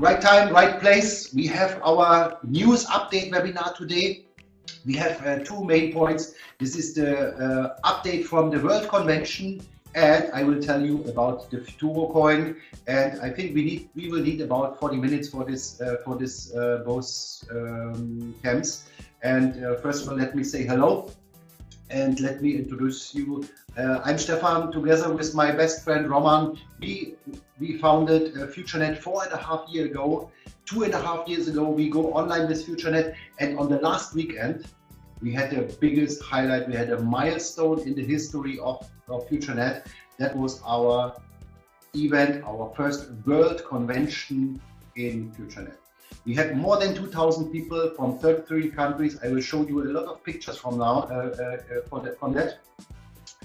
right time, right place. We have our news update webinar today. We have two main points. This is the update from the World Convention, and I will tell you about the Futuro coin. And I think we will need about 40 minutes for this both camps. And first of all, let me say hello, and let me introduce you. I'm Stephan. Together with my best friend Roman, we founded FutureNet 4.5 years ago. 2.5 years ago, we go online with FutureNet, and on the last weekend, we had the biggest highlight. We had a milestone in the history of FutureNet. That was our event, our first World Convention in FutureNet. We had more than 2,000 people from 33 countries. I will show you a lot of pictures from now from that,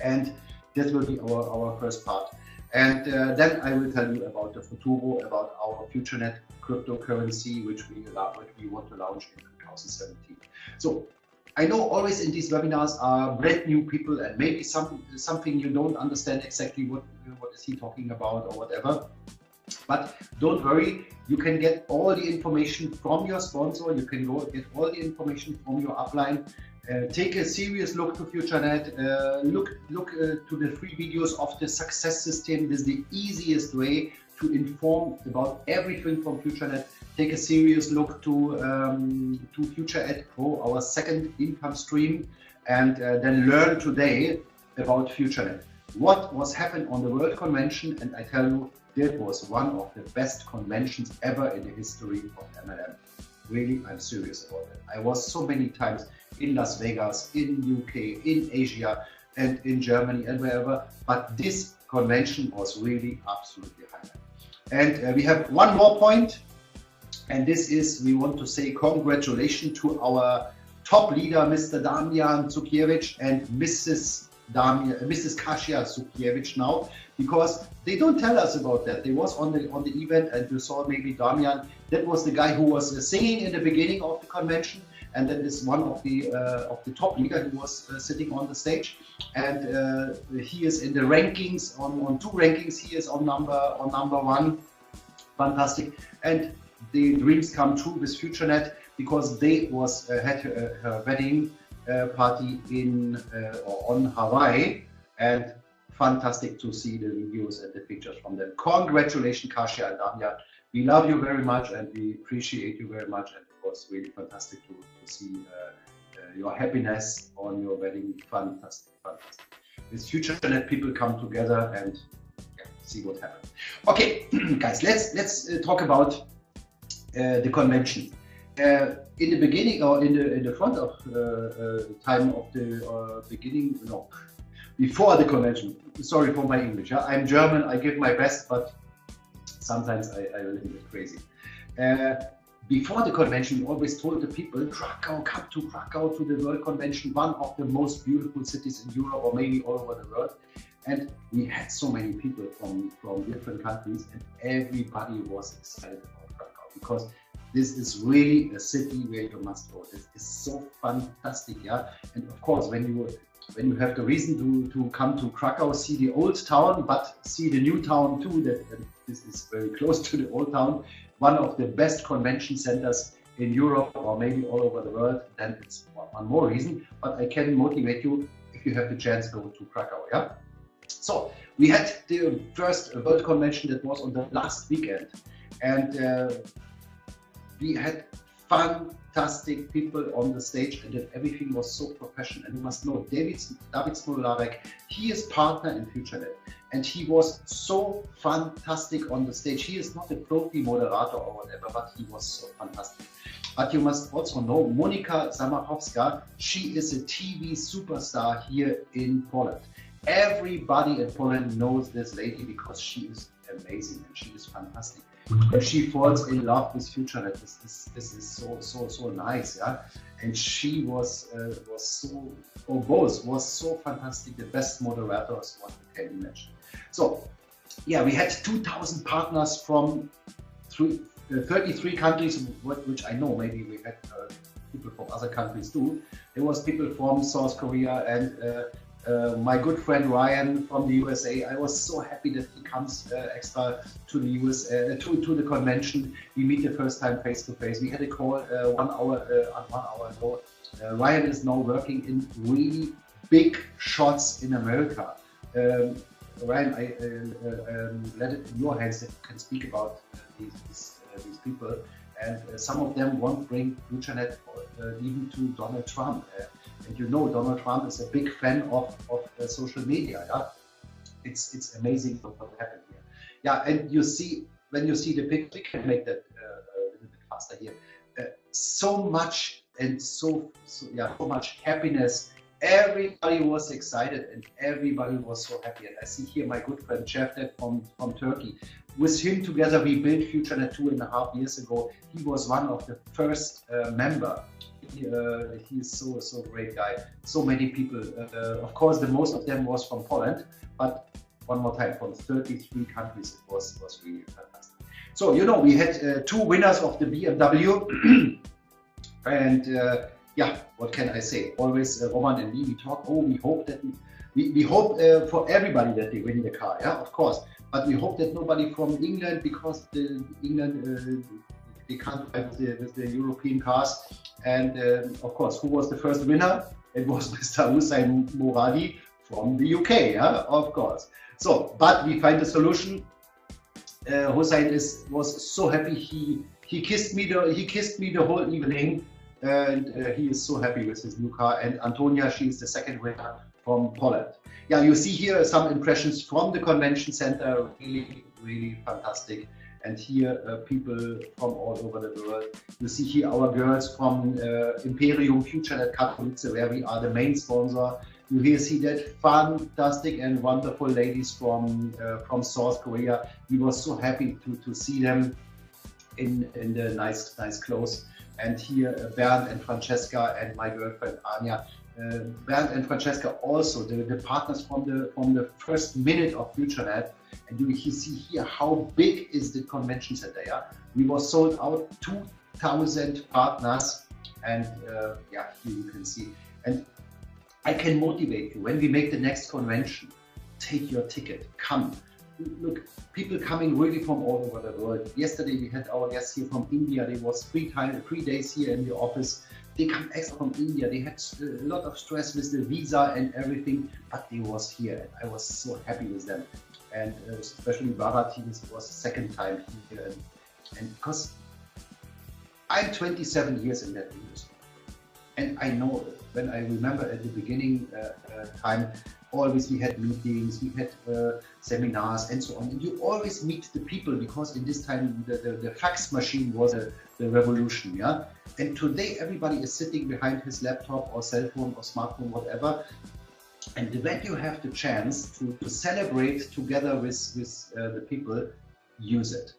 and that will be our first part. And then I will tell you about the Futuro, about our FutureNet cryptocurrency, which we want to launch in 2017. So I know always in these webinars are brand new people, and maybe something you don't understand exactly what is he talking about or whatever. But don't worry, you can get all the information from your sponsor. You can go get all the information from your upline. Take a serious look to FutureNet. Look to the free videos of the success system. This is the easiest way to inform about everything from FutureNet. Take a serious look to FutureNet Pro, our second income stream, and then learn today about FutureNet. What was happened on the World Convention, and I tell you, that was one of the best conventions ever in the history of MLM. Really, I'm serious about it. I was so many times in Las Vegas, in UK, in Asia, and in Germany, and wherever. But this convention was really absolutely highlight. And we have one more point, and this is, we want to say congratulations to our top leader, Mr. Damian Cukiewicz and Mrs. Kasia Cukiewicz now, because they don't tell us about that. They was on the event, and you saw maybe Damian. That was the guy who was singing in the beginning of the convention, and that is one of the top leader who was sitting on the stage. And he is in the rankings on two rankings. He is on number one. Fantastic. And the dreams come true with FutureNet, because they had her wedding party in or on Hawaii, and fantastic to see the videos and the pictures from them. Congratulations, Kasia and Damian. We love you very much, and we appreciate you very much, and it was really fantastic to see your happiness on your wedding. Fantastic. With FutureNet, people come together and see what happens. Okay, guys, let's talk about the convention. In the beginning, or in the front of time of the beginning, no, before the convention. Sorry for my English. I'm German. I give my best, but sometimes I a little bit crazy. Before the convention, we always told the people, Krakow, come to Krakow, to the World Convention, one of the most beautiful cities in Europe, or maybe all over the world. And we had so many people from different countries, and everybody was excited about Krakow, because this is really a city where you must go. This is so fantastic, yeah. And of course, when you have the reason to come to Krakow, see the old town, but see the new town too. That this is very close to the old town. One of the best convention centers in Europe, or maybe all over the world. Then it's one more reason. But I can motivate you, if you have the chance, go to Krakow, yeah. So we had the first World Convention that was on the last weekend, and we had fantastic people on the stage, and that everything was so professional. And you must know, David Smolarek, he is partner in FutureNet, and he was so fantastic on the stage. He is not a profi moderator or whatever, but he was so fantastic. But you must also know Monika Zamachowska. She is a TV superstar here in Poland. Everybody in Poland knows this lady, because she is amazing and she is fantastic. And she falls in love with FutureNet. This is so nice, yeah. And she was so, or both was so fantastic. The best moderators what you can imagine. So, yeah, we had 2,000 partners from 33 countries, which I know. Maybe we had people from other countries too. There was people from South Korea and My good friend Ryan from the USA, I was so happy that he comes extra to the US, to the convention. We meet the first time face to face. We had a call 1 hour ago. Ryan is now working in really big shots in America. Ryan, I let it in your hands that you can speak about these people. And some of them won't bring FutureNet even to Donald Trump. And you know, Donald Trump is a big fan of social media. Yeah, it's amazing what happened here. Yeah, and you see, when you see the picture, we can make that a little bit faster here. So much and so much happiness. Everybody was excited and everybody was so happy. And I see here my good friend Cevdet from Turkey. With him together, we built FutureNet 2.5 years ago. He was one of the first member. He is so great guy. So many people. Of course, the most of them was from Poland, but one more time, from 33 countries. It was really fantastic. So you know, we had 2 winners of the BMW, and yeah, what can I say? Always Roman and me, we talk. Oh, we hope that we hope for everybody that they win the car. Yeah, of course. But we hope that nobody from England, because England they can't drive with the European cars. And of course, who was the first winner? It was Mr. Hussein Moradi from the UK. Yeah, of course. So, but we find a solution. Hussein was so happy. He kissed me the whole evening, and he is so happy with his new car. And Antonia, she is the second winner from Poland. Yeah, you see here some impressions from the convention center. Really fantastic. And here people from all over the world. You see here our girls from Imperium FutureNet Katowice, where we are the main sponsor. You here see that fantastic and wonderful ladies from South Korea. We were so happy to see them in the nice clothes. And here Bernd and Francesca and my girlfriend Anja. Bernd and Francesca also the partners from the first minute of FutureNet. And you see here how big is the convention center. Yeah, we were sold out 2,000 partners, and yeah, here you can see. And I can motivate you when we make the next convention. Take your ticket, come. Look, people coming really from all over the world. Yesterday we had our guests here from India. They was 3 days here in the office. They come extra from India. They had a lot of stress with the visa and everything, but they was here, and I was so happy with them. And especially Bharat, it was the second time here. And because I'm 27 years in that industry, and I know when I remember at the beginning time, always we had meetings, we had seminars and so on. And you always meet the people, because in this time the fax machine was the revolution, yeah. And today everybody is sitting behind his laptop or cell phone or smartphone, whatever. And when you have the chance to celebrate together with the people, use it.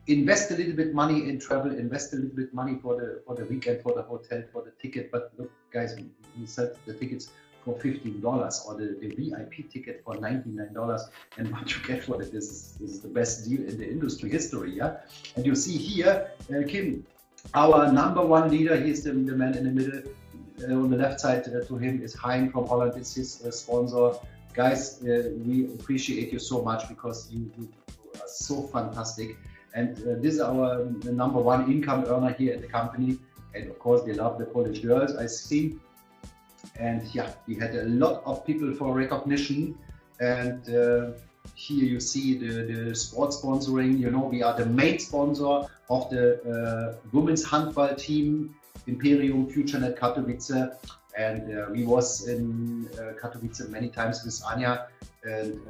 Invest a little bit money in travel, invest a little bit money for the weekend, for the hotel, for the ticket. But look, guys, we sell the tickets for $15 or the VIP ticket for $99, and what you get for it is the best deal in the industry history. Yeah, and you see here Kim, our #1 leader. He's the man in the middle. On the left side to him is Hein from Holland. It's his sponsor. Guys, we appreciate you so much, because you are so fantastic. And this is our #1 income earner here at the company. And of course, they love the Polish girls, I see. And yeah, we had a lot of people for recognition. And here you see the sports sponsoring. You know, we are the main sponsor of the women's handball team, Imperium FutureNet Katowice, and we was in Katowice many times with Anja and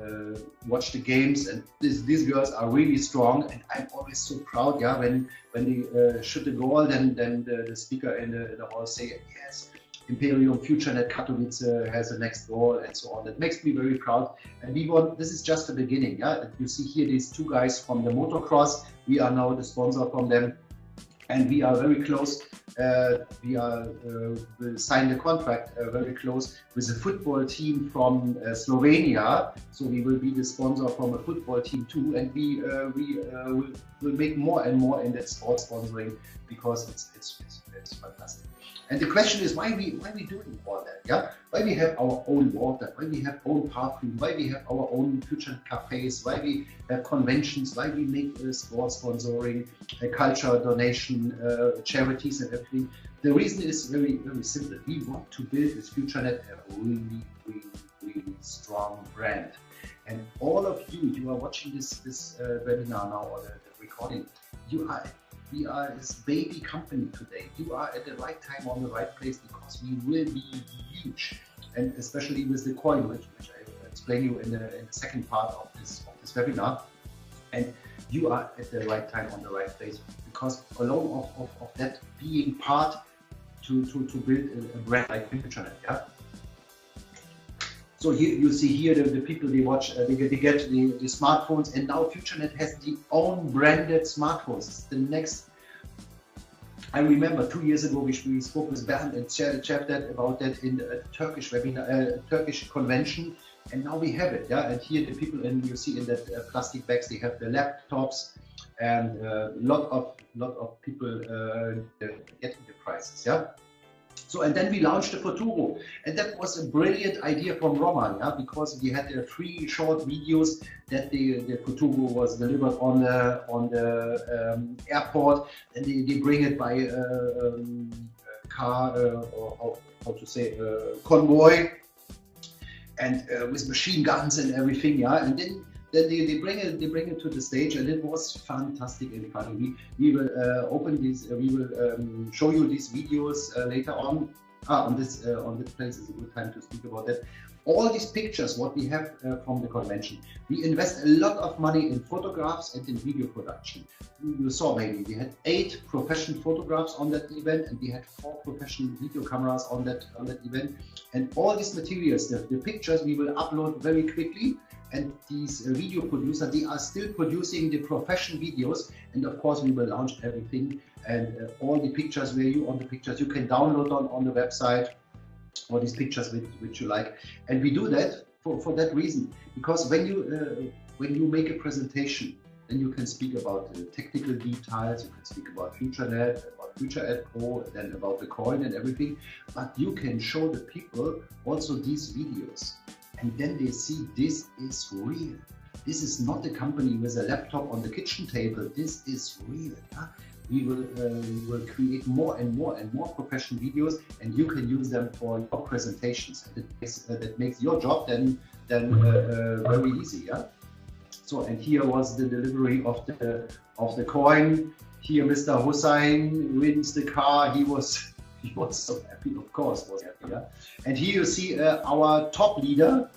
watched the games. And these girls are really strong, and I'm always so proud. Yeah, when they shoot the goal, then the speaker in the hall say, yes, Imperium FutureNet Katowice has the next goal, and so on. That makes me very proud. And we want. This is just the beginning. Yeah, you see here these 2 guys from the motocross. We are now the sponsor from them, and we are very close. We will sign the contract very close with a football team from Slovenia. So we will be the sponsor from a football team too, and we will make more and more in that sports sponsoring. because it's fantastic. And the question is why we doing all that? Yeah, why we have our own water, why we have own perfume, why we have our own FutureNet cafes, why we have conventions, why we make sports sponsoring, culture donation, charities and everything. The reason is very simple. We want to build with FutureNet a really strong brand. And all of you are watching this webinar now, or the recording. We are this baby company today. You are at the right time on the right place, because we will be huge. And especially with the coin, which I will explain you in the second part of this webinar. And you are at the right time on the right place, because alone of that being part to build a brand like FutureNet. Yeah. So here you see here the people, they watch, they get the smartphones, and now FutureNet has the own branded smartphones. It's the next. I remember 2 years ago we spoke with Bernd and chatted about that in a Turkish webinar, Turkish convention, and now we have it. Yeah, and here the people, and you see in that plastic bags, they have the laptops, and a lot of people getting the prizes. Yeah. So, and then we launched the Futuro, and that was a brilliant idea from Roman, yeah, because we had 3 short videos that the Futuro was delivered on the airport, and they bring it by car, or how to say, convoy, and with machine guns and everything, yeah, and then they bring it to the stage, and it was fantastic and funny. We will open these. We will show you these videos later on. On this place is a good time to speak about that. All these pictures, what we have from the convention, we invest a lot of money in photographs and in video production. You saw maybe we had 8 professional photographs on that event, and we had 4 professional video cameras on that event. And all these materials, the pictures, we will upload very quickly. And these video producers, they are still producing the professional videos, and of course we will launch everything, and all the pictures where you you can download on the website, all these pictures which you like. And we do that for that reason, because when you make a presentation, then you can speak about the technical details, you can speak about FutureNet, about FutureNet Pro, and then about the coin and everything, but you can show the people also these videos. And then they see this is real. This is not a company with a laptop on the kitchen table. This is real. Yeah? We will create more and more professional videos, and you can use them for your presentations. And that makes your job then very easy. Yeah. So, and here was the delivery of the coin. Here, Mr. Hussein wins the car. He was so happy, of course, was happy. Yeah? And here you see our top leader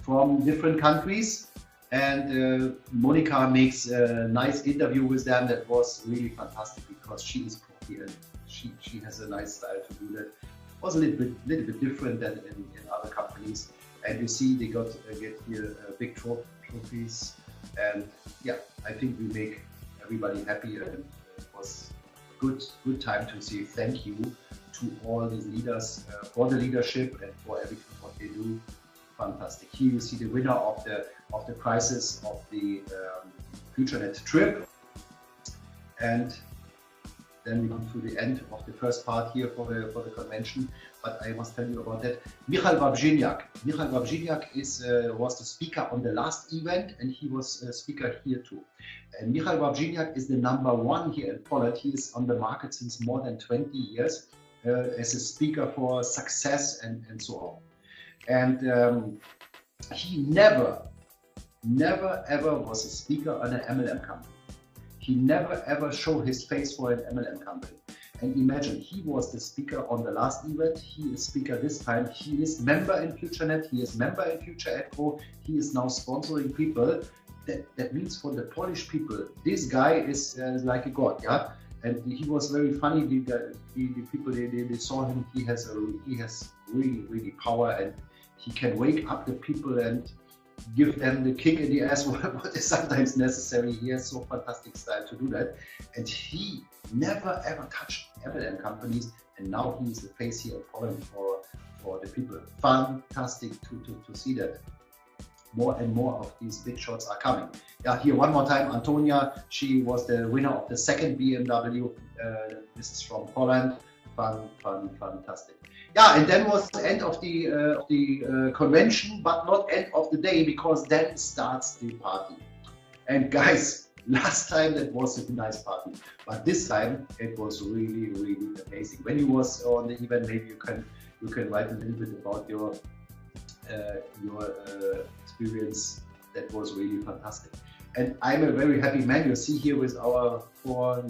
from different countries, and Monica makes a nice interview with them. That was really fantastic, because she is profi and she has a nice style to do that. It was a little bit different than in other companies. And you see they get here big trophies, and yeah, I think we make everybody happy, and it was good time to say thank you to all these leaders for the leadership and for everything what they do. Fantastic. Here you see the winner of the prizes of the FutureNet trip, and then we come to the end of the first part here for the convention. But I must tell you about that. Michal Wawrzyniak. Michal Wawrzyniak was the speaker on the last event, and he was a speaker here too. And Michal Wawrzyniak is the #1 here in Poland. He is on the market since more than 20 years as a speaker for success and so on. And he never ever was a speaker on an MLM company. He never ever showed his face for an MLM company. And imagine, he was the speaker on the last event. He is speaker this time. He is member in FutureNet. He is member in FutureNet Pro. He is now sponsoring people. That means for the Polish people, this guy is like a god, yeah. And he was very funny. The people they saw him. He has really power, and he can wake up the people and give them the kick in the ass, what is sometimes necessary. He has so fantastic style to do that, and he never ever touched MLM companies, and now he is the face here in Poland for the people. Fantastic to see that. more and more of these big shots are coming. Yeah, here one more time, Antonia, she was the winner of the second BMW. This is from Poland. Fantastic. Yeah, and then was the end of the convention, but not end of the day, because then starts the party. And guys, last time that was a nice party, but this time it was really amazing. When you was on the event, maybe you can write a little bit about your experience. That was really fantastic. And I'm a very happy man. You see here with our four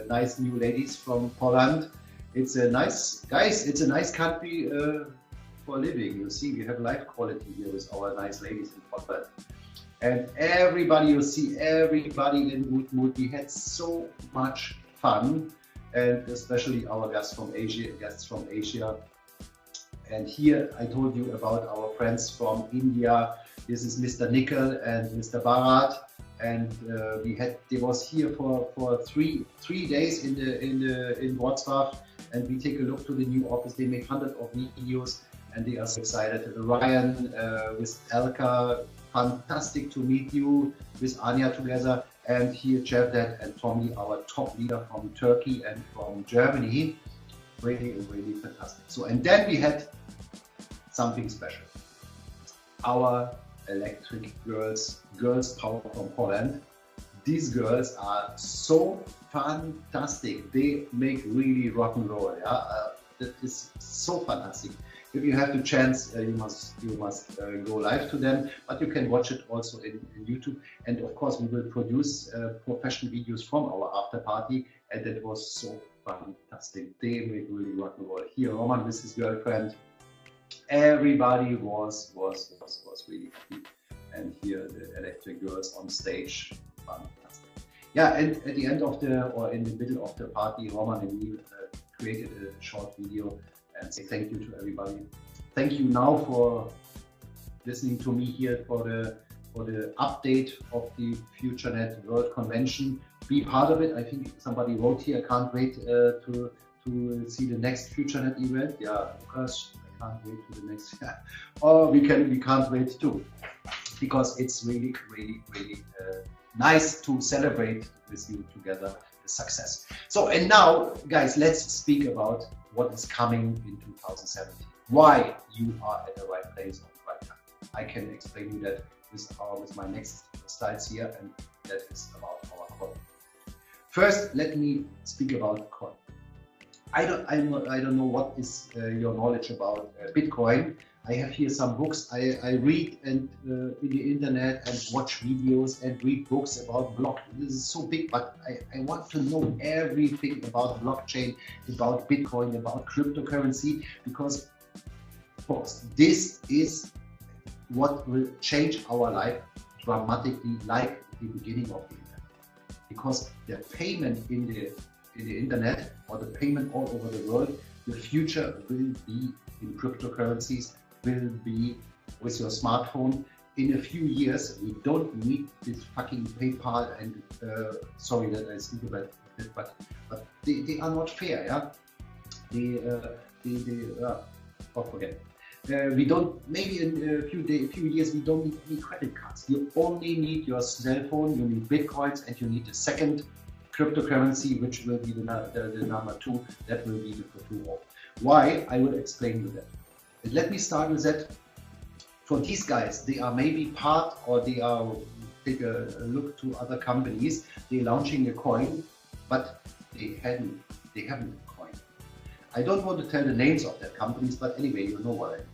nice new ladies from Poland. It's a nice, guys, it's a nice country for living. You see, we have life quality here with our nice ladies in Poland. And everybody, you see, everybody in good mood. We had so much fun, and especially our guests from Asia. And here I told you about our friends from India. This is Mr. Nickel and Mr. Bharat, and they was here for three days in Wrocław, and we take a look to the new office. They make hundreds of videos, and they are so excited. Ryan with Elka, fantastic to meet you, with Anya together, and here Cevdet and Tommy, our top leader from Turkey and from Germany. Really fantastic. So, and then we had something special. Our electric girls power from Poland. These girls are so fantastic. They make really rock and roll. Yeah, that is so fantastic. If you have the chance, you must go live to them, but you can watch it also in YouTube. And of course, we will produce professional videos from our after party, and that was so fantastic. They make really rock and roll. Here, Roman with his girlfriend. Everybody was really happy. And here the electric girls on stage, fantastic. Yeah, and at the end of in the middle of the party, Roman and me created a short video and say thank you to everybody. Thank you now for listening to me here for the update of the FutureNet World Convention. Be part of it. I think somebody wrote here, I can't wait to see the next FutureNet event. Yeah, Lucas, I can't wait to the next. Yeah. Or we can't wait too, because it's really nice to celebrate with you together the success. So, and now, guys, let's speak about what is coming in 2017. Why you are at the right place at the right time. I can explain you that with my next slides here, and that is about our coin. First, let me speak about coin. I don't know what is your knowledge about Bitcoin. I have here some books. I read and in the internet and watch videos and read books about blockchain. This is so big, but I want to know everything about blockchain, about Bitcoin, about cryptocurrency, because of course this is what will change our life dramatically, like the beginning of the internet. Because the payment in the internet, or the payment all over the world, the future will be in cryptocurrencies, will be with your smartphone. In a few years, we don't need this fucking PayPal and sorry that I speak about it, but they are not fair, yeah. Forget. We don't, maybe in a few years, we don't need credit cards. You only need your cell phone, you need Bitcoins, and you need the second cryptocurrency, which will be the number 2, that will be the Futuro. Why? I will explain you that. And let me start with that. For these guys, they are maybe part, or they are take a look to other companies. They're launching a coin, but they haven't a coin. I don't want to tell the names of their companies, but anyway, you know what I mean.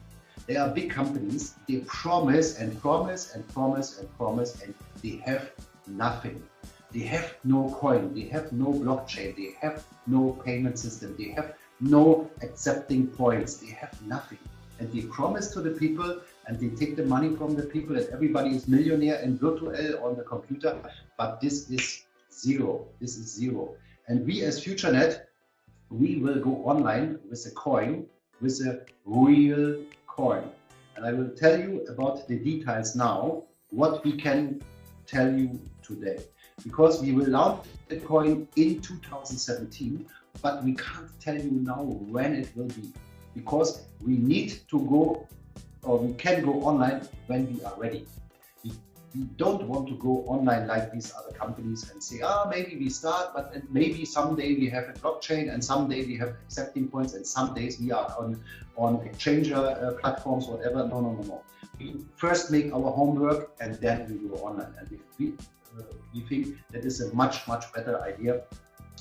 They are big companies. They promise and promise and promise and promise, and they have nothing. They have no coin, they have no blockchain, they have no payment system, they have no accepting points, they have nothing. And they promise to the people, and they take the money from the people, and everybody is millionaire and virtual on the computer, but this is zero. This is zero. And we as FutureNet, we will go online with a coin, with a real coin. And I will tell you about the details now, what we can tell you today. Because we will launch Bitcoin in 2017, but we can't tell you now when it will be, because we need to go or we can go online when we are ready. We don't want to go online like these other companies and say, maybe we start, but maybe someday we have a blockchain, and someday we have accepting points, and some days we are on exchanger platforms, whatever. No. We first make our homework and then we go online. And we think that is a much better idea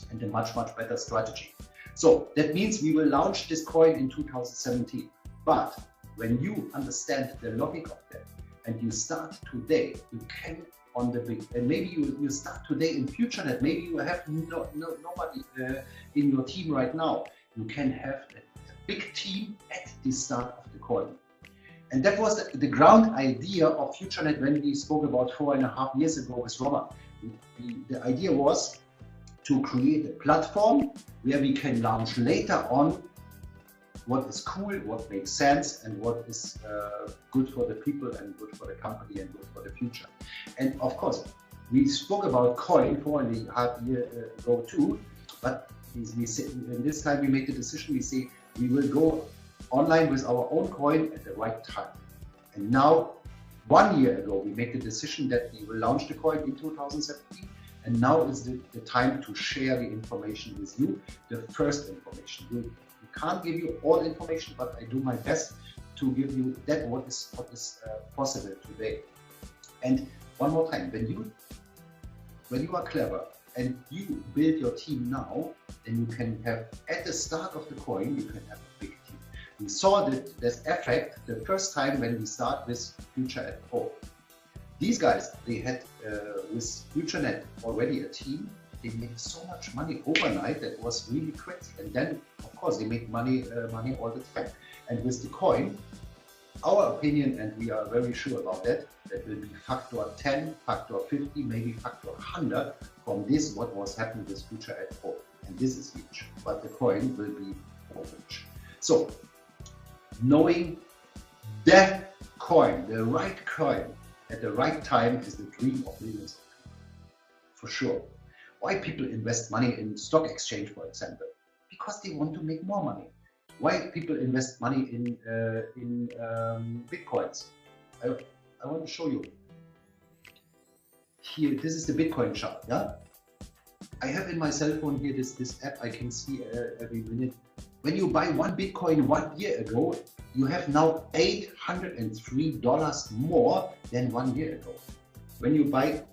and a much better strategy. So that means we will launch this coin in 2017. But when you understand the logic of that, and you start today, you can on the big, and maybe you start today in FutureNet, maybe you have nobody in your team right now. You can have a big team at the start of the coin. And that was the ground idea of FutureNet when we spoke about 4.5 years ago with Robert. The idea was to create a platform where we can launch later on what is cool, what makes sense, and what is good for the people and good for the company and good for the future. And of course, we spoke about coin 4.5 years ago too, but we say, and this time we make the decision, we say we will go online with our own coin at the right time. And now, 1 year ago, we made the decision that we will launch the coin in 2017. And now is the time to share the information with you, the first information. We can't give you all information, but I do my best to give you that what is possible today. And one more time, when you are clever and you build your team now, then you can have, at the start of the coin, you can have a big team. We saw this effect the first time when we start with FutureNet Pro. These guys, they had with FutureNet already a team. They made so much money overnight that was really crazy. And then, of course, they make money all the time. And with the coin, our opinion, and we are very sure about that, that will be factor 10, factor 50, maybe factor 100 from this, what was happening with FutureNet Pro. And this is huge, but the coin will be huge. So, knowing that coin, the right coin, at the right time is the dream of millions of people, for sure. Why people invest money in stock exchange, for example? Because they want to make more money. Why people invest money in Bitcoins? I want to show you. Here, this is the Bitcoin chart, yeah? I have in my cell phone here this app I can see every minute. When you buy one Bitcoin 1 year ago, you have now $803 more than 1 year ago. When you buy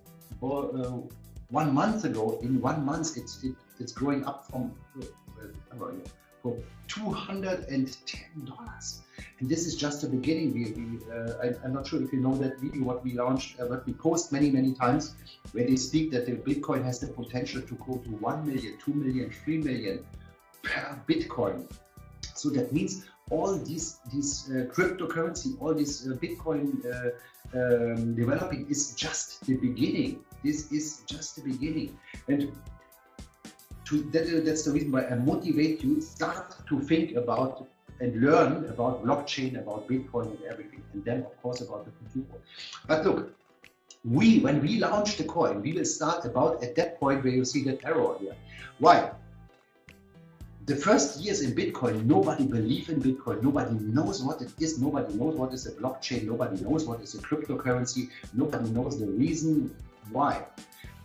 1 month ago, in 1 month it's growing up from $210. And this is just the beginning. I'm not sure if you know that video what we launched, what we post many times, where they speak that the Bitcoin has the potential to go to 1 million, 2 million, 3 million per Bitcoin. So that means all these cryptocurrency, all this Bitcoin developing is just the beginning. This is just the beginning. And that's the reason why I motivate you, start to think about and learn about blockchain, about Bitcoin and everything. And then of course about the future. But look, when we launch the coin, we will start about at that point where you see that arrow here. Why? The first years in Bitcoin, nobody believed in Bitcoin. Nobody knows what it is. Nobody knows what is a blockchain. Nobody knows what is a cryptocurrency. Nobody knows the reason why.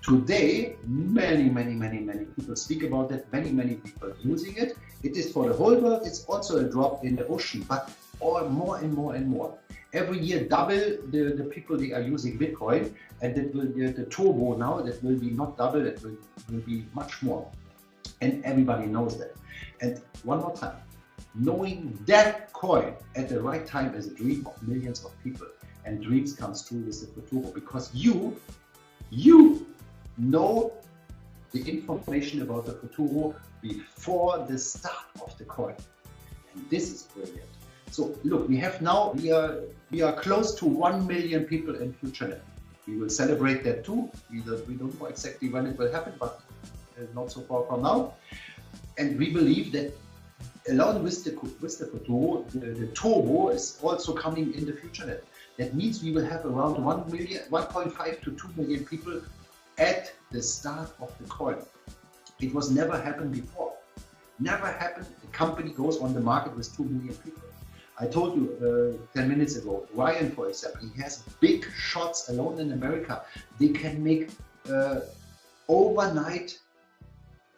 Today, many people speak about that. Many people using it. It is for the whole world. It's also a drop in the ocean, but more and more. Every year, double the people they are using Bitcoin, and that will be the turbo now. That will be not double. That will be much more, and everybody knows that. And one more time, knowing that coin at the right time is a dream of millions of people, and dreams comes true with the Futuro, because you know the information about the Futuro before the start of the coin, and this is brilliant. So look, we are close to 1 million people in FutureNet. We will celebrate that too. We don't know exactly when it will happen, but not so far from now. And we believe that along with the Futuro, the turbo is also coming in the FutureNet. That means we will have around 1.5 to 2 million people at the start of the coin. It was never happened before. Never happened. A company goes on the market with 2 million people. I told you 10 minutes ago, Ryan, for example, he has big shots alone in America. They can make overnight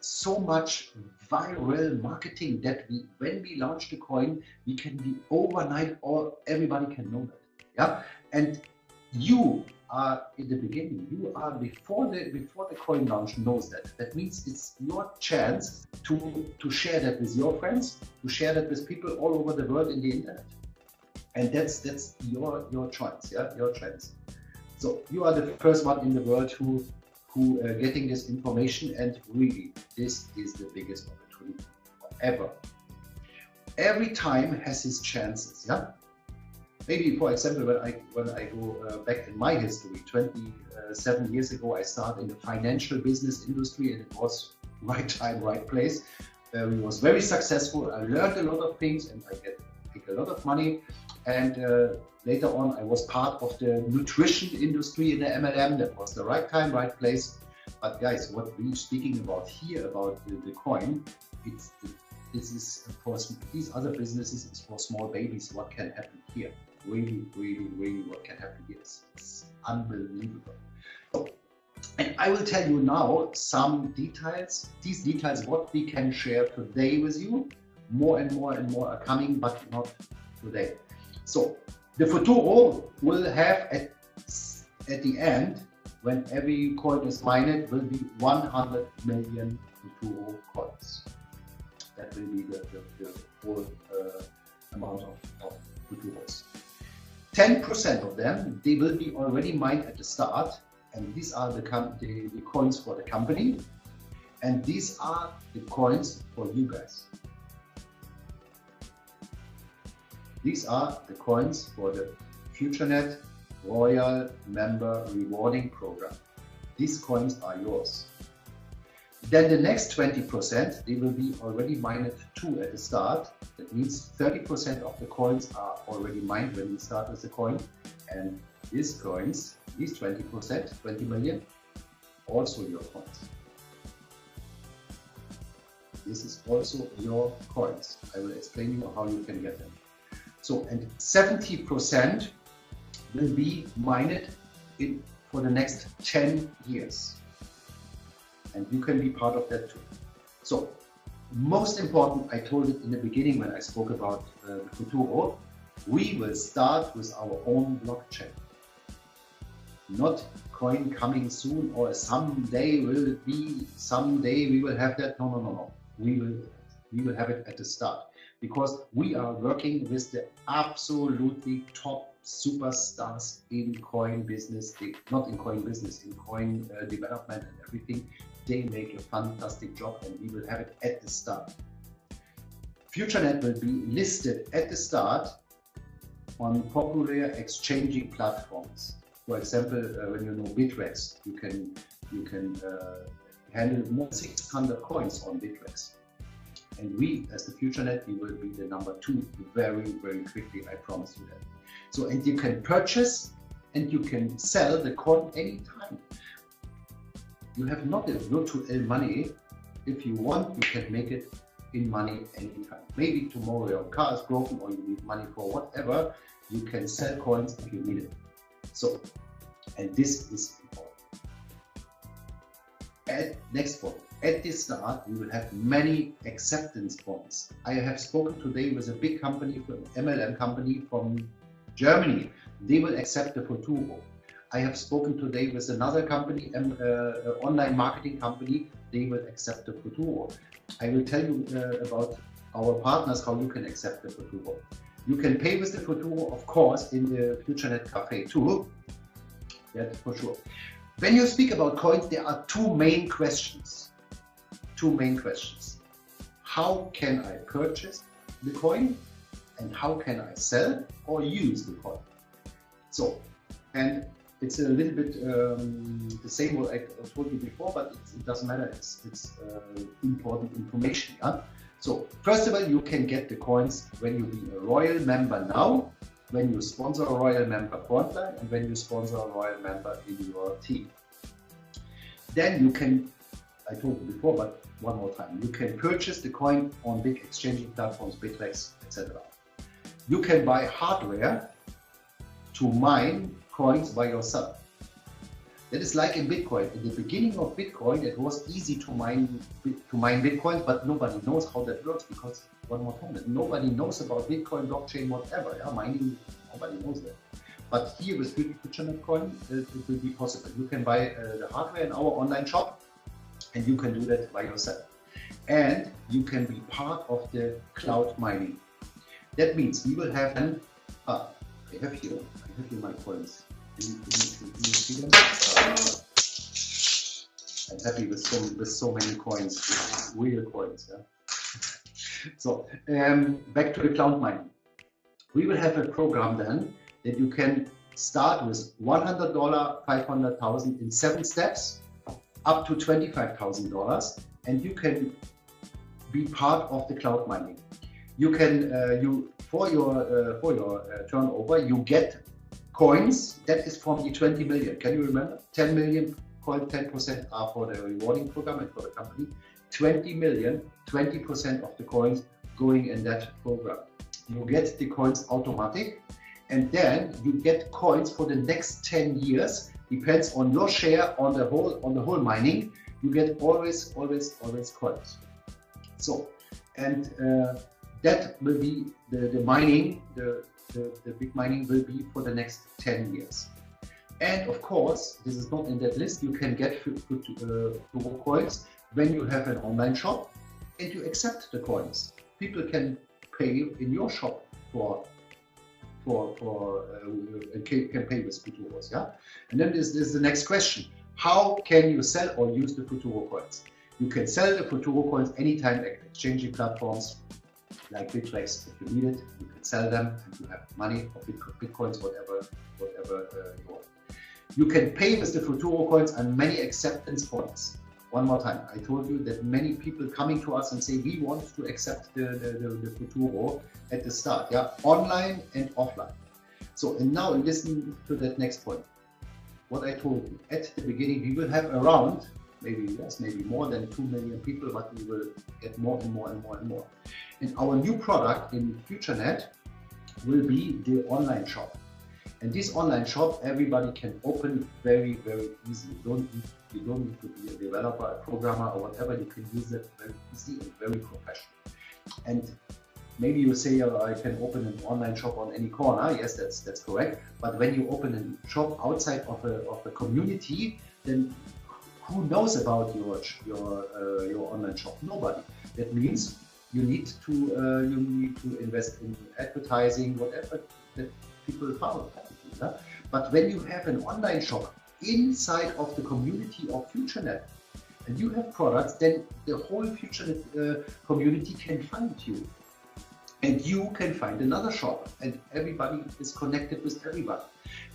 so much viral marketing that when we launch the coin, we can be overnight, or everybody can know that. Yeah, and you are in the beginning. You are before the coin launch knows that. That means it's your chance to share that with your friends, to share that with people all over the world in the internet, and that's your choice. Yeah, your chance. So you are the first one in the world who getting this information, and really this is the biggest opportunity ever. Every time has its chances. Yeah. Maybe, for example, when I go back in my history, 27 years ago, I started in the financial business industry, and it was right time, right place. It was very successful. I learned a lot of things, and I get a lot of money. And later on, I was part of the nutrition industry in the MLM. That was the right time, right place. But guys, what we're speaking about here, about the coin, this is for these other businesses, is for small babies. What can happen here? Really, really, really, what can happen here? It's unbelievable. So, and I will tell you now some details. These details, what we can share today with you. More and more and more are coming, but not today. So the Futuro will have at the end, when every coin is mined, will be 100 million Futuro coins. That will be the whole amount of Futuros. 10% of them, they will be already mined at the start, and these are the coins for the company, and these are the coins for you guys. These are the coins for the FutureNet Royal Member Rewarding Program. These coins are yours. Then the next 20%, they will be already mined too at the start. That means 30% of the coins are already mined when we start with the coin. And these coins, these 20%, 20 million, also your coins. This is also your coins. I will explain you how you can get them. So, and 70% will be mined for the next 10 years. And you can be part of that too. So, most important, I told it in the beginning when I spoke about Futuro, we will start with our own blockchain. Not coin coming soon, or someday we will have that. No. We will have it at the start, because we are working with the absolutely top superstars in coin business, not in coin business, in coin development and everything. They make a fantastic job, and we will have it at the start. FutureNet will be listed at the start on popular exchanging platforms. For example, when you know Bitrex, you can handle more than 600 coins on Bitrex. And we, as the FutureNet, we will be the number 2 very, very quickly. I promise you that. So, and you can purchase and you can sell the coin anytime. You have not a virtual money. If you want, you can make it in money anytime. Maybe tomorrow your car is broken or you need money for whatever, you can sell coins if you need it. So, and this is important. Next point. At the start, you will have many acceptance points. I have spoken today with a big company, an MLM company from Germany. They will accept the Futuro. I have spoken today with another company, an online marketing company. They will accept the Futuro. I will tell you about our partners, how you can accept the Futuro. You can pay with the Futuro, of course, in the FutureNet Cafe too. That's for sure. When you speak about coins, there are two main questions. How can I purchase the coin, and how can I sell or use the coin? So, and it's a little bit the same what I told you before, but it doesn't matter. It's important information. Yeah? So first of all, you can get the coins when you be a royal member now, when you sponsor a royal member frontline, and when you sponsor a royal member in your team. Then you can, I told you before, but one more time, you can purchase the coin on big exchanging platforms, Bitrex, etc. you can buy hardware to mine coins by yourself. That is like in Bitcoin. In the beginning of Bitcoin, it was easy to mine Bitcoin, but nobody knows how that works because, one more time, nobody knows about Bitcoin, blockchain, whatever. Yeah? Mining, nobody knows that. But here with FutureNet Coin, it will be possible. You can buy the hardware in our online shop, and you can do that by yourself. And you can be part of the cloud mining. That means we will have an, I have here my coins. Can you see them? I'm happy with so many coins, real coins. Yeah? So back to the cloud mining. We will have a program then that you can start with $100, 500,000 in 7 steps, up to $25,000, and you can be part of the cloud mining. You can for your turnover you get coins. That is from the 20 million. Can you remember? 10 million coin, 10% are for the rewarding program and for the company. 20 million, 20% of the coins going in that program. You get the coins automatic, and then you get coins for the next 10 years. Depends on your share on the whole mining. You get always coins. So, and that will be the mining, the big mining will be for the next 10 years. And of course, this is not in that list. You can get coins when you have an online shop and you accept the coins. People can pay in your shop can pay with Futuros, yeah. And then this is the next question: how can you sell or use the Futuro coins? You can sell the Futuro coins anytime at exchanging platforms like Bitrex. If you need it, you can sell them and you have money or bitcoins, whatever you want. You can pay with the Futuro coins on many acceptance points. One more time, I told you that many people coming to us and say we want to accept the Futuro at the start, yeah, online and offline. So, and now listen to that next point. What I told you at the beginning, we will have around maybe more than 2 million people, but we will get more and more and more and more. And our new product in FutureNet will be the online shop. And this online shop, everybody can open very, very easily. You don't need to be a developer, a programmer, or whatever. You can use it very easy and very professional. And maybe you say, I can open an online shop on any corner. Yes, that's correct. But when you open a shop outside of a community, then who knows about your online shop? Nobody. That means you need to invest in advertising, whatever that people follow. Yeah? But when you have an online shop inside of the community of FutureNet and you have products, then the whole FutureNet community can find you. And you can find another shop, and everybody is connected with everybody.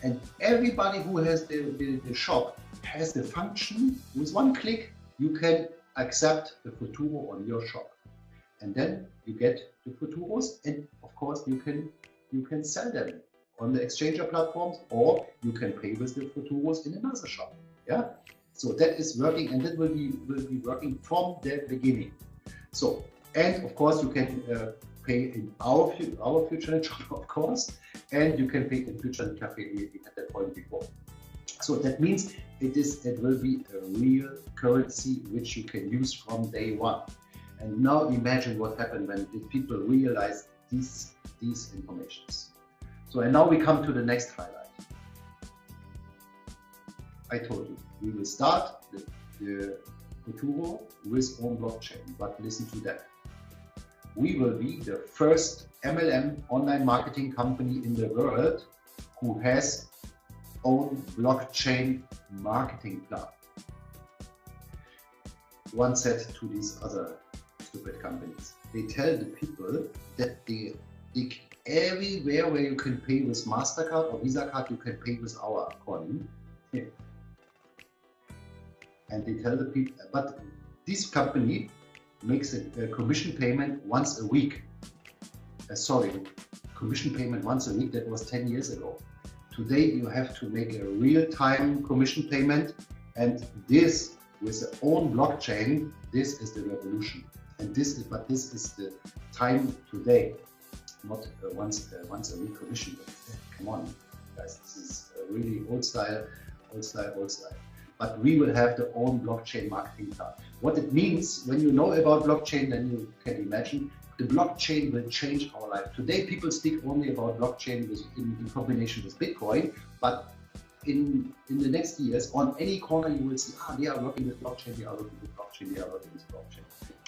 And everybody who has the shop has the function. With one click, you can accept the Futuro on your shop. And then you get the Futuros, and of course you can sell them on the exchanger platforms, or you can pay with the Futuros in another shop. Yeah. So that is working, and that will be working from the beginning. So, and of course you can pay in our FutureNet shop, of course, and you can pay in FutureNet Cafe at that point before. So that means it will be a real currency which you can use from day one. And now imagine what happened when people realize these informations. So, and now we come to the next highlight. I told you, we will start the Futuro with own blockchain, but listen to that. We will be the first MLM online marketing company in the world who has own blockchain marketing plan. One said to these other stupid companies, they tell the people that they everywhere where you can pay with MasterCard or Visa card, you can pay with our coin. Yeah. And they tell the people, but this company makes a commission payment once a week. Commission payment once a week, that was 10 years ago. Today you have to make a real-time commission payment, and this with the own blockchain, this is the revolution. And this is the time today. not once a week commission. Come on, guys, this is really old style. But we will have the own blockchain marketing plan. What it means, when you know about blockchain, then you can imagine the blockchain will change our life. Today, people speak only about blockchain in combination with Bitcoin, but in the next years, on any corner you will see, they are working with blockchain, they are working with blockchain, they are working with blockchain.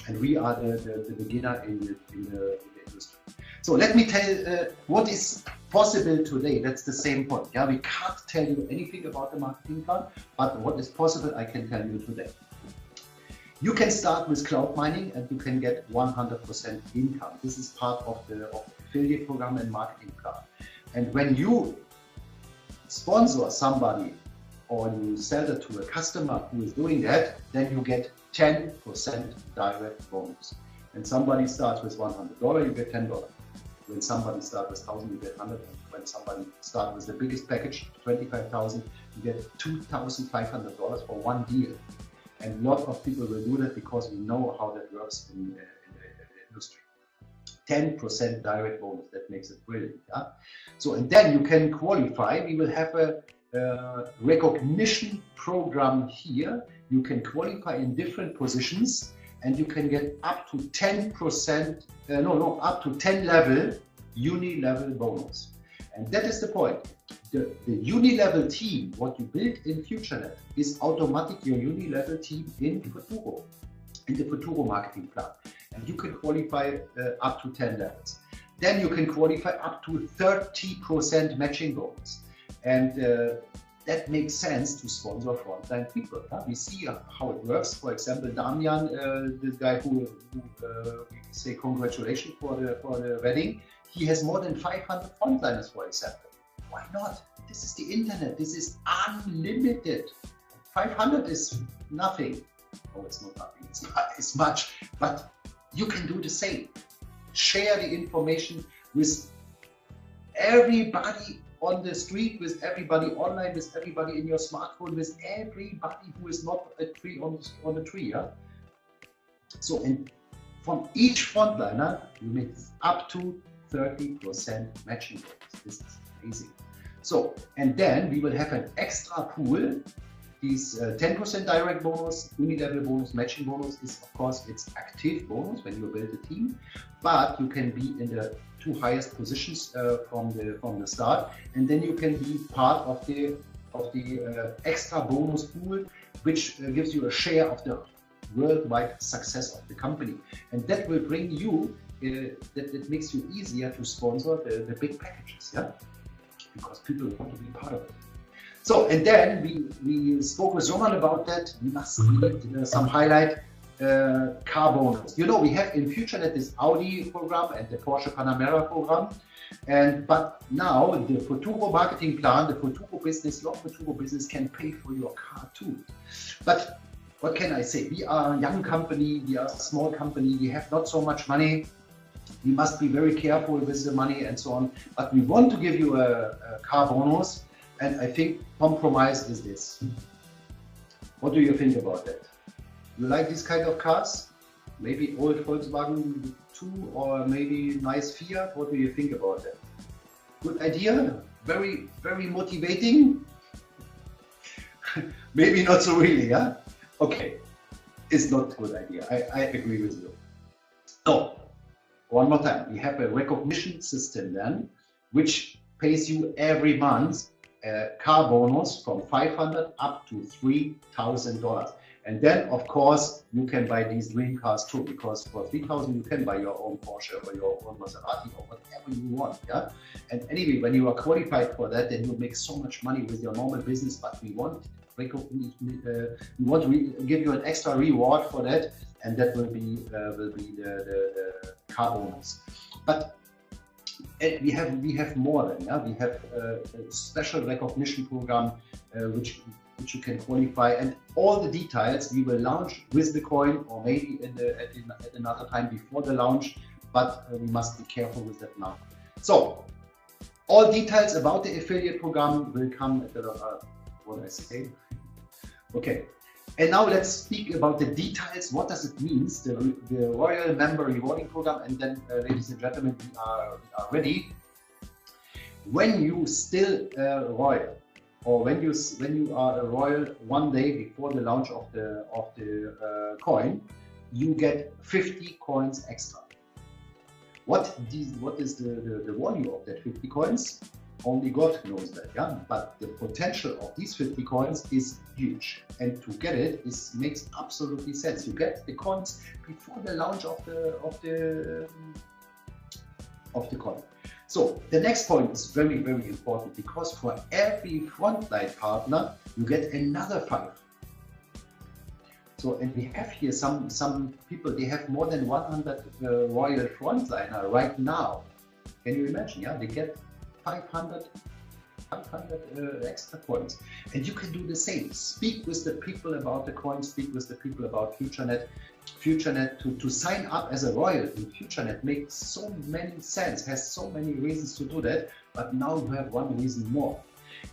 And we are the beginner in the industry. So let me tell what is possible today. That's the same point. Yeah, we can't tell you anything about the marketing plan, but what is possible, I can tell you today. You can start with cloud mining and you can get 100% income. This is part of the affiliate program and marketing plan. And when you sponsor somebody or you sell it to a customer who is doing that, then you get 10% direct bonus. When somebody starts with $100, you get $10. When somebody starts with 1,000, you get 100. When somebody starts with the biggest package, 25,000, you get $2,500 for one deal. And a lot of people will do that because we know how that works in the industry. 10% direct bonus, that makes it brilliant. Yeah? So, and then you can qualify. We will have a recognition program here. You can qualify in different positions and you can get up to 10%, up to 10 level, uni-level bonus. And that is the point. The uni-level team, what you build in FutureNet, is automatic your uni-level team in Futuro, in the Futuro marketing plan. And you can qualify up to 10 levels. Then you can qualify up to 30% matching bonus. And that makes sense to sponsor frontline people. We see how it works. For example, Damian, this guy who we say congratulations for the wedding, he has more than 500 frontliners, for example. Why not? This is the internet. This is unlimited. 500 is nothing. Oh, it's not nothing. It's much. But you can do the same. Share the information with everybody on the street, with everybody online, with everybody in your smartphone, with everybody who is not a tree on the tree. Yeah? So, and from each frontliner, you make up to 30% matching bonus. This is amazing. So, and then we will have an extra pool. These 10% direct bonus, uni-level bonus, matching bonus is, of course, it's active bonus when you build a team, but you can be in the two highest positions from the start, and then you can be part of the extra bonus pool, which gives you a share of the worldwide success of the company, and that will bring you. That makes you easier to sponsor the big packages, yeah, because people want to be part of it. So, and then we spoke with Roman about that. We must read some highlight car bonus. You know, we have in FutureNet this Audi program and the Porsche Panamera program, but now the Futuro marketing plan, the Futuro business, your Futuro business can pay for your car too. But what can I say? We are a young company, we are a small company, we have not so much money. We must be very careful with the money and so on. But we want to give you a car bonus, and I think compromise is this. What do you think about that? You like this kind of cars? Maybe old Volkswagen 2 or maybe nice Fiat? What do you think about that? Good idea? Very, very motivating? Maybe not so really, yeah? Okay, it's not a good idea. I agree with you. So, one more time, we have a recognition system then, which pays you every month a car bonus from $500 up to $3,000. And then, of course, you can buy these dream cars too, because for $3,000 you can buy your own Porsche or your own Maserati or whatever you want. Yeah. And anyway, when you are qualified for that, then you make so much money with your normal business. But we want to give you an extra reward for that, and that will be the car bonus. But we have more than, yeah. We have a special recognition program which you can qualify, and all the details we will launch with the coin, or maybe at another time before the launch, but we must be careful with that now. So all details about the affiliate program will come at the what I say. Okay, And now let's speak about the details. What does it mean, the Royal Member Rewarding Program? And then, ladies and gentlemen, we are ready. When you still royal, or when you are a royal one day before the launch of the coin, you get 50 coins extra. What is the value of that 50 coins? Only God knows that, yeah. But the potential of these 50 coins is huge, and to get it makes absolutely sense. You get the coins before the launch of the coin. So the next point is very, very important, because for every frontline partner you get another 5. So, and we have here some people, they have more than 100 royal frontliner right now. Can you imagine? Yeah, they get 500 extra coins, and you can do the same. Speak with the people about the coin, speak with the people about FutureNet. To sign up as a royal in FutureNet makes so many sense, has so many reasons to do that, but now you have one reason more.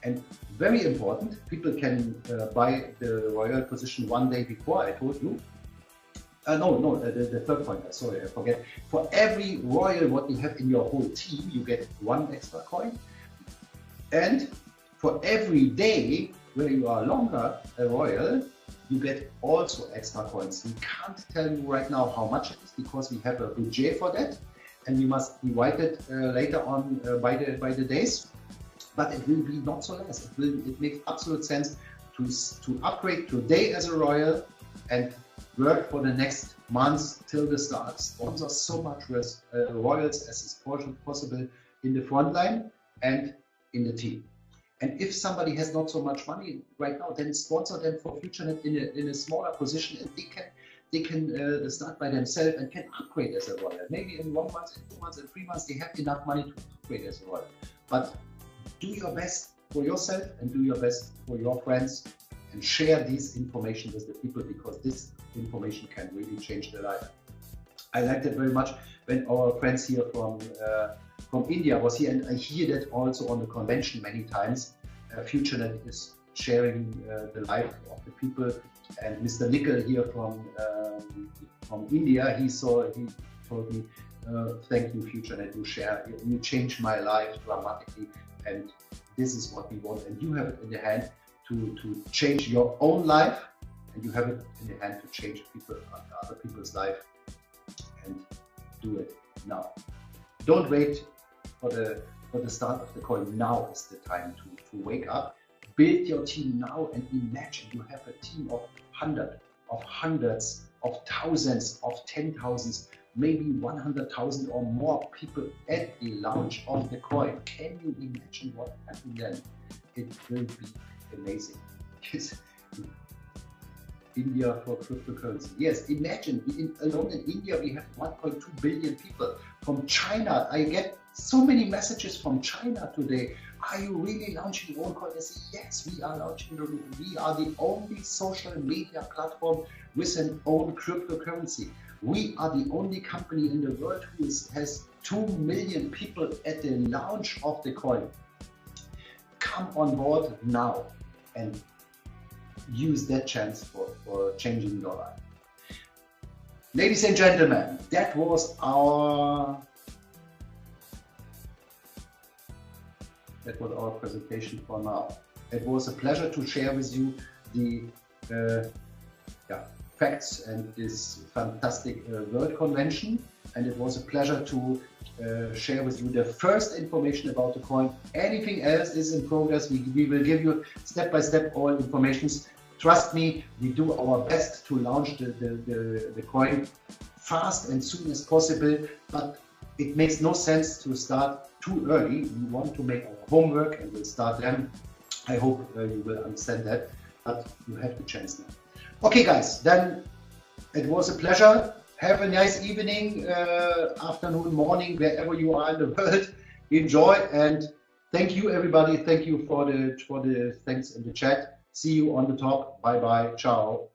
And very important, people can buy the royal position one day before, I told you. The third point, sorry, I forget. For every royal what you have in your whole team, you get 1 extra coin. And for every day where you are longer a royal, you get also extra coins. We can't tell you right now how much it is, because we have a budget for that, and we must divide it later on by the days. But it will be not so less. It makes absolute sense to upgrade today as a royal and work for the next months till the start. Sponsor so much with royals as is possible in the front line and in the team. And if somebody has not so much money right now, then sponsor them for FutureNet in a smaller position, and they can start by themselves and can upgrade as a royal. Maybe in 1 month, in 2 months, in 3 months, they have enough money to upgrade as a royal. But do your best for yourself and do your best for your friends, and share this information with the people, because this information can really change their life. I liked it very much when our friends here from India was here, and I hear that also on the convention many times. FutureNet is sharing the life of the people, and Mr. Nickel here from India, he told me, thank you FutureNet, you changed my life dramatically, and this is what we want. And you have it in the hand to change your own life, and you have it in the hand to change other people's life, and do it now. Don't wait for the start of the coin. Now is the time to wake up. Build your team now, and imagine you have a team of hundreds, of thousands, of 10,000s, maybe 100,000 or more people at the launch of the coin. Can you imagine what happened then? It will be amazing. India for cryptocurrency. Yes, imagine, alone in India we have 1.2 billion people. From China, I get so many messages from China today. Are you really launching your own coin? I say, yes, we are launching. We are the only social media platform with an own cryptocurrency. We are the only company in the world who has 2 million people at the launch of the coin. Come on board now and use that chance for changing your life. Ladies and gentlemen, that was our presentation for now. It was a pleasure to share with you the facts and this fantastic World Convention, and it was a pleasure to share with you the first information about the coin. Anything else is in progress. We will give you step by step all informations. Trust me, we do our best to launch the coin fast and soon as possible, but it makes no sense to start too early. We want to make our homework and we'll start then. I hope you will understand that, but you have the chance now. Okay guys, then it was a pleasure. Have a nice evening, afternoon, morning, wherever you are in the world. Enjoy, and thank you everybody. Thank you for the thanks in the chat. See you on the top. Bye bye. Ciao.